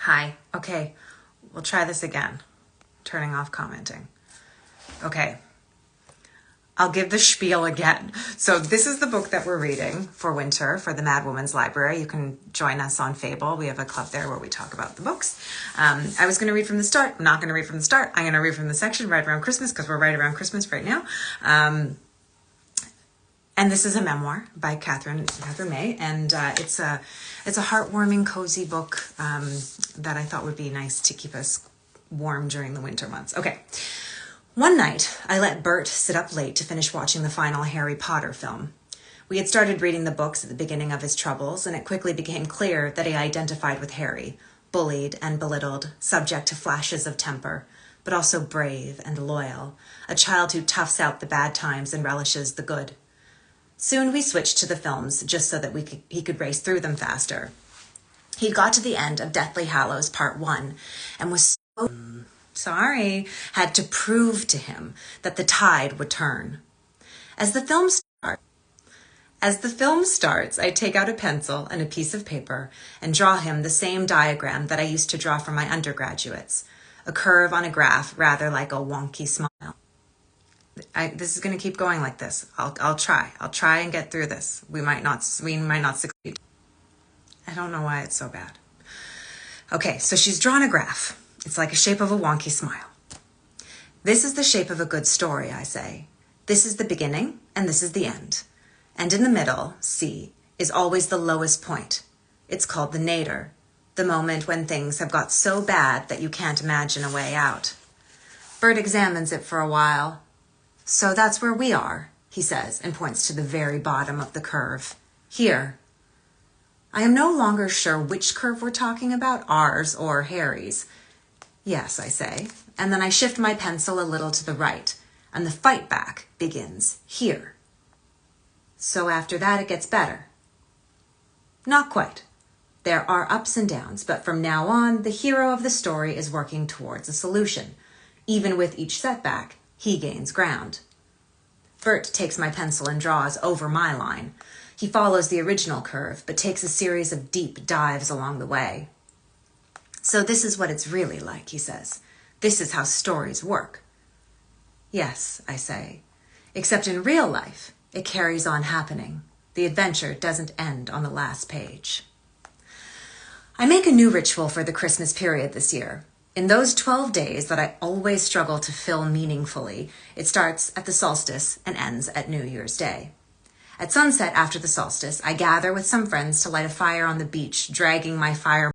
Hi. Okay, we'll try this again. Turning off commenting. Okay. I'll give the spiel again. So this is the book that we're reading for winter for the Mad Woman's Library. You can join us on Fable. We have a club there where we talk about the books. I was going to read from the start. I'm not going to read from the start. I'm going to read from the section right around Christmas because we're right around Christmas right now. And this is a memoir by Catherine May, and it's a heartwarming, cozy book that I thought would be nice to keep us warm during the winter months. Okay. One night, I let Bert sit up late to finish watching the final Harry Potter film. We had started reading the books at the beginning of his troubles, and it quickly became clear that he identified with Harry, bullied and belittled, subject to flashes of temper, but also brave and loyal, a child who toughs out the bad times and relishes the good. Soon we switched to the films just so that he could race through them faster. He got to the end of Deathly Hallows Part 1 and was had to prove to him that the tide would turn. As the film starts, I take out a pencil and a piece of paper and draw him the same diagram that I used to draw for my undergraduates, a curve on a graph rather like a wonky smile. This is going to keep going like this. I'll try and get through this. We might not succeed. I don't know why it's so bad. Okay, so she's drawn a graph. It's like a shape of a wonky smile. This is the shape of a good story, I say. This is the beginning and this is the end. And in the middle, C, is always the lowest point. It's called the nadir, the moment when things have got so bad that you can't imagine a way out. Bert examines it for a while. So that's where we are, he says, and points to the very bottom of the curve. Here. I am no longer sure which curve we're talking about, ours or Harry's. Yes, I say, and then I shift my pencil a little to the right, and the fight back begins here. So after that, it gets better. Not quite. There are ups and downs, but from now on, the hero of the story is working towards a solution. Even with each setback, he gains ground. Bert takes my pencil and draws over my line. He follows the original curve, but takes a series of deep dives along the way. So this is what it's really like, he says. This is how stories work. Yes, I say. Except in real life, it carries on happening. The adventure doesn't end on the last page. I make a new ritual for the Christmas period this year. In those 12 days that I always struggle to fill meaningfully, it starts at the solstice and ends at New Year's Day. At sunset after the solstice, I gather with some friends to light a fire on the beach, dragging my fire